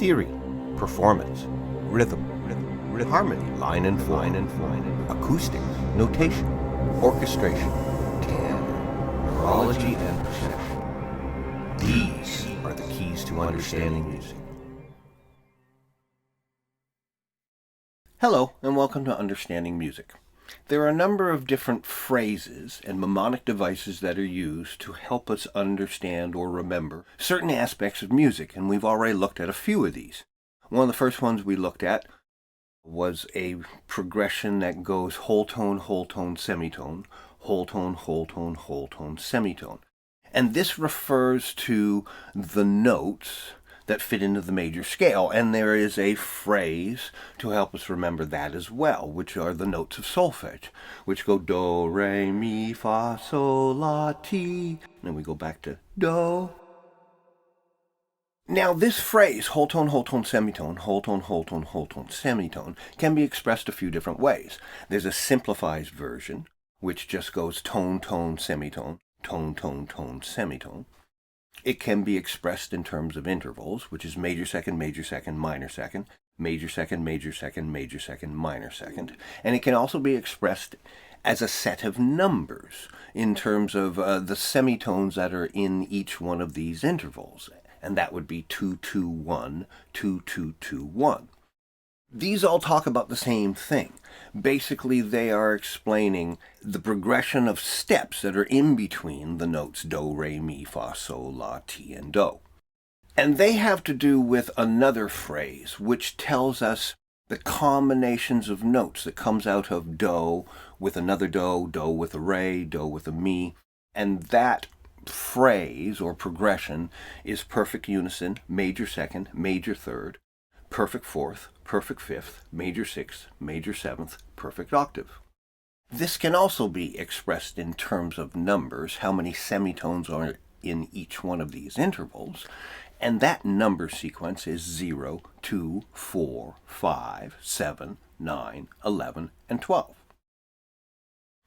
theory, performance, rhythm, harmony, line and form, acoustics, notation, orchestration, timbre, neurology, and perception. These are the keys to understanding music. Hello, and welcome to Understanding Music. There are a number of different phrases and mnemonic devices that are used to help us understand or remember certain aspects of music, and we've already looked at a few of these. One of the first ones we looked at was a progression that goes whole tone, semitone, whole tone, semitone. And this refers to the notes that fit into the major scale, and there is a phrase to help us remember that as well, which are the notes of solfege, which go do, re, mi, fa, sol, la, ti, and then we go back to do. Now this phrase, whole tone, semitone, whole tone, semitone, can be expressed a few different ways. There's a simplified version, which just goes tone, semitone, tone, semitone. It can be expressed in terms of intervals, which is major second, minor second, major second, minor second. And it can also be expressed as a set of numbers in terms of the semitones that are in each one of these intervals. And that would be 2, 2, 1, 2, 2, 2, 1. These all talk about the same thing. Basically, they are explaining the progression of steps that are in between the notes do, re, mi, fa, sol, la, ti, and do. And they have to do with another phrase, which tells us the combinations of notes that comes out of do with another do with a re, do with a mi, and that phrase or progression is perfect unison, major second, major third, perfect fourth, perfect fifth, major sixth, major seventh, perfect octave. This can also be expressed in terms of numbers, how many semitones are in each one of these intervals, and that number sequence is 0, 2, 4, 5, 7, 9, 11, and 12.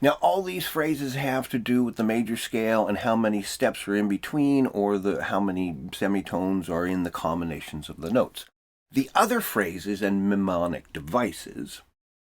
Now, all these phrases have to do with the major scale and how many steps are in between, or how many semitones are in the combinations of the notes. The other phrases and mnemonic devices,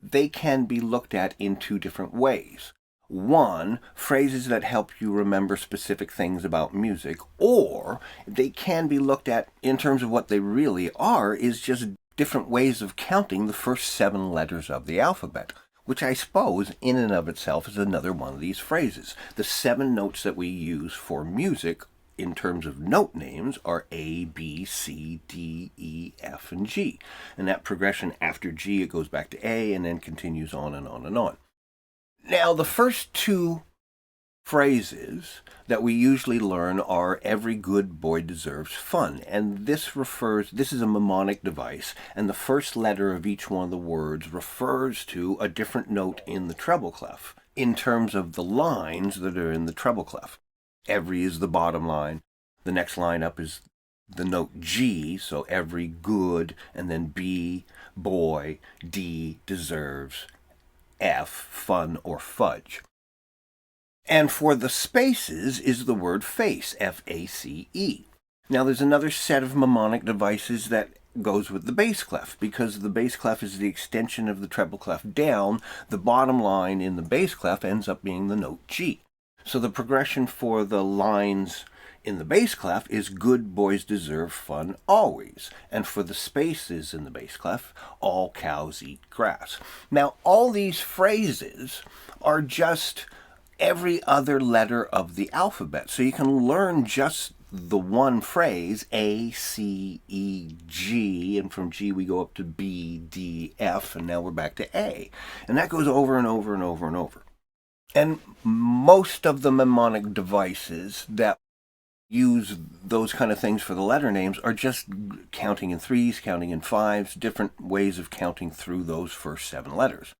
they can be looked at in two different ways. One, phrases that help you remember specific things about music, or they can be looked at in terms of what they really are, is just different ways of counting the first 7 letters of the alphabet, which I suppose in and of itself is another one of these phrases. The 7 notes that we use for music in terms of note names are A, B, C, D, E, F, and G. And that progression after G, it goes back to A and then continues on and on and on. Now, the first 2 phrases that we usually learn are every good boy deserves fun. And this is a mnemonic device, and the first letter of each one of the words refers to a different note in the treble clef in terms of the lines that are in the treble clef. Every is the bottom line. The next line up is the note G, so every good, and then B, boy, D, deserves, F, fun or fudge. And for the spaces is the word face, F-A-C-E. Now there's another set of mnemonic devices that goes with the bass clef, because the bass clef is the extension of the treble clef down. The bottom line in the bass clef ends up being the note G. So the progression for the lines in the bass clef is good boys deserve fun always. And for the spaces in the bass clef, all cows eat grass. Now, all these phrases are just every other letter of the alphabet. So you can learn just the one phrase, A, C, E, G, and from G we go up to B, D, F, and now we're back to A. And that goes over and over and over and over. And most of the mnemonic devices that use those kind of things for the letter names are just counting in 3s, counting in 5s, different ways of counting through those first 7 letters.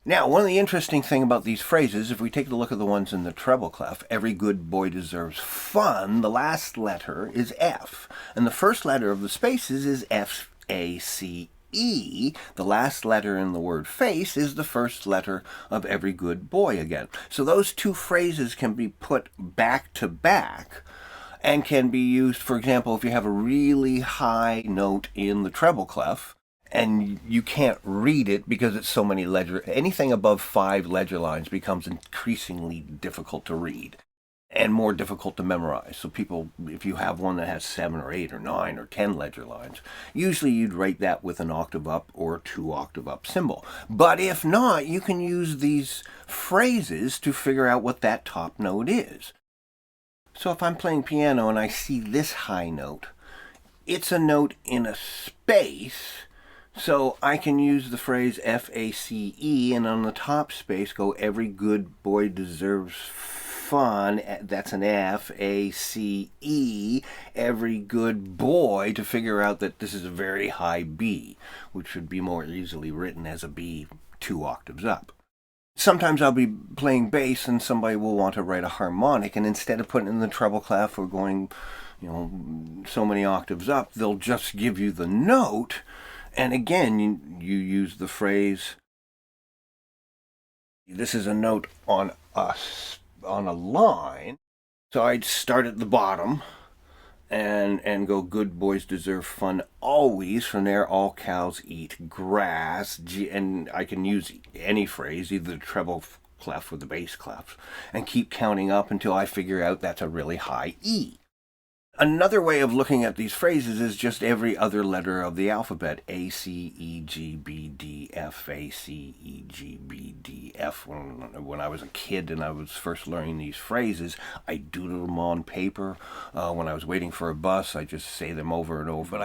Now, one of the interesting things about these phrases, if we take a look at the ones in the treble clef, every good boy deserves fun, the last letter is F. And the first letter of the spaces is F-A-C-E. The last letter in the word face is the first letter of every good boy again. So those 2 phrases can be put back to back and can be used, for example, if you have a really high note in the treble clef and you can't read it because it's so many ledger, anything above 5 ledger lines becomes increasingly difficult to read and more difficult to memorize. So people, if you have one that has 7 or 8 or 9 or 10 ledger lines, usually you'd write that with an octave up or 2 octave up symbol. But if not, you can use these phrases to figure out what that top note is. So if I'm playing piano and I see this high note, it's a note in a space, so I can use the phrase F-A-C-E, and on the top space go every good boy deserves fun, that's an F-A-C-E, every good boy, to figure out that this is a very high B, which should be more easily written as a B 2 octaves up. Sometimes I'll be playing bass and somebody will want to write a harmonic, and instead of putting in the treble clef or going, so many octaves up, they'll just give you the note, and again, you use the phrase, this is a note on a line, so I'd start at the bottom and go, good boys deserve fun always. From there, all cows eat grass. And I can use any phrase, either the treble clef or the bass clef, and keep counting up until I figure out that's a really high E. Another way of looking at these phrases is just every other letter of the alphabet. A, C, E, G, B, D, F, A, C, E, G, B, D, F. When I was a kid and I was first learning these phrases, I doodled them on paper. When I was waiting for a bus, I just say them over and over. But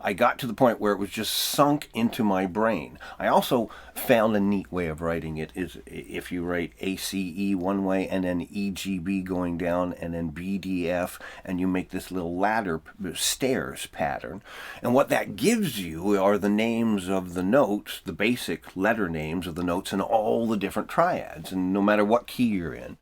I got to the point where it was just sunk into my brain. I also found a neat way of writing it is if you write ACE one way and then EGB going down and then BDF, and you make this little ladder stairs pattern, and what that gives you are the names of the notes, the basic letter names of the notes in all the different triads, and no matter what key you're in.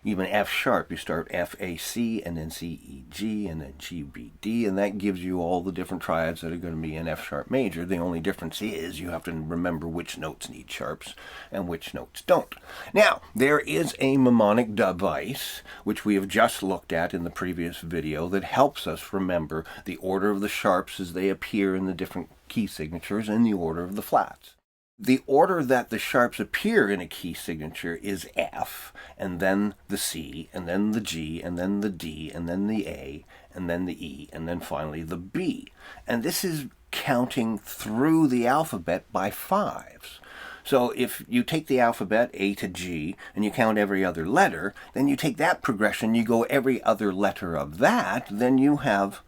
Even F sharp, you start F, A, C, and then C, E, G, and then G, B, D, and that gives you all the different triads that are going to be in F sharp major. The only difference is you have to remember which notes need sharps and which notes don't. Now, there is a mnemonic device, which we have just looked at in the previous video, that helps us remember the order of the sharps as they appear in the different key signatures and the order of the flats. The order that the sharps appear in a key signature is F, and then the C, and then the G, and then the D, and then the A, and then the E, and then finally the B. And this is counting through the alphabet by fives. So if you take the alphabet, A to G, and you count every other letter, then you take that progression, you go every other letter of that, then you have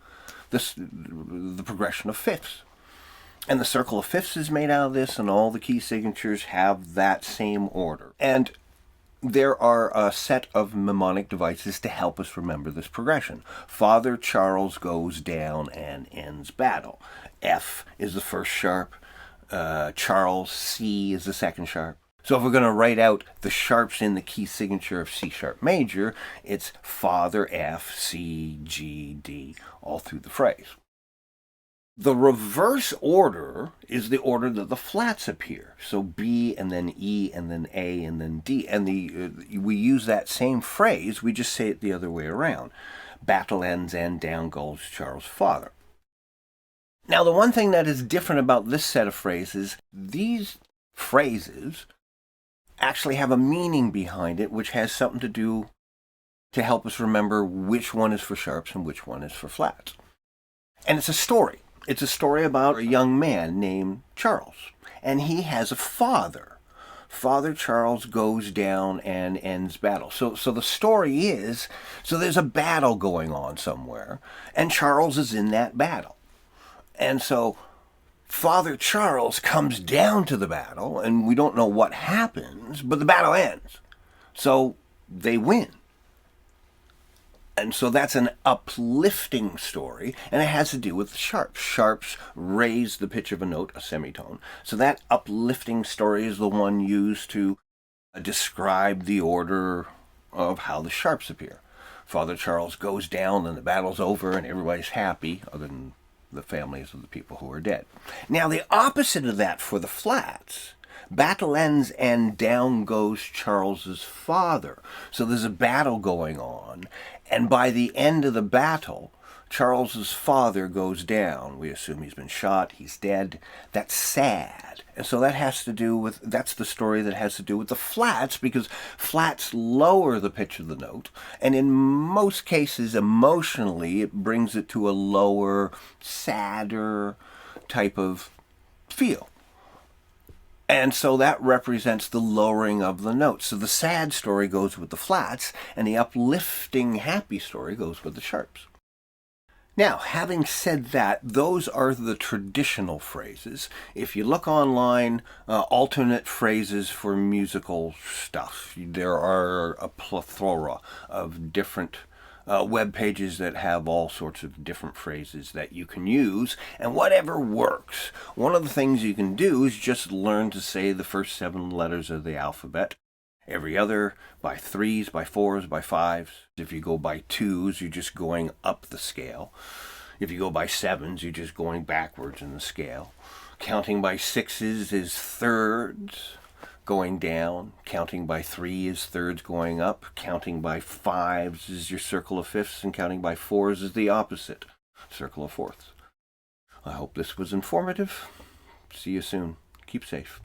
the progression of fifths. And the circle of fifths is made out of this, and all the key signatures have that same order. And there are a set of mnemonic devices to help us remember this progression. Father Charles goes down and ends battle. F is the first sharp. Charles, C is the second sharp. So if we're going to write out the sharps in the key signature of C sharp major, it's Father, F, C, G, D, all through the phrase. The reverse order is the order that the flats appear. So B and then E and then A and then D. And we use that same phrase, we just say it the other way around. Battle ends and down goes Charles' father. Now the one thing that is different about this set of phrases, these phrases actually have a meaning behind it, which has something to do to help us remember which one is for sharps and which one is for flats. And it's a story. It's a story about a young man named Charles, and he has a father. Father Charles goes down and ends battle. So the story is, so there's a battle going on somewhere, and Charles is in that battle. And so Father Charles comes down to the battle, and we don't know what happens, but the battle ends. So they win. And so that's an uplifting story, and it has to do with the sharps. Sharps raise the pitch of a note, a semitone. So that uplifting story is the one used to describe the order of how the sharps appear. Father Charles goes down, and the battle's over, and everybody's happy, other than the families of the people who are dead. Now, the opposite of that for the flats, Battle ends and down goes Charles's father. So there's a battle going on, and by the end of the battle, Charles's father goes down. We assume he's been shot, he's dead. That's sad. And so that's the story that has to do with the flats, because flats lower the pitch of the note, and in most cases, emotionally, it brings it to a lower, sadder type of feel. And so that represents the lowering of the notes. So the sad story goes with the flats, and the uplifting, happy story goes with the sharps. Now, having said that, those are the traditional phrases. If you look online, alternate phrases for musical stuff, there are a plethora of different web pages that have all sorts of different phrases that you can use, and whatever works. One of the things you can do is just learn to say the first 7 letters of the alphabet. Every other by 3s, by 4s, by 5s. If you go by 2s, you're just going up the scale. If you go by 7s, you're just going backwards in the scale. Counting by 6s is thirds going down. Counting by 3 is thirds going up. Counting by 5s is your circle of fifths, and counting by 4s is the opposite, circle of fourths. I hope this was informative. See you soon. Keep safe.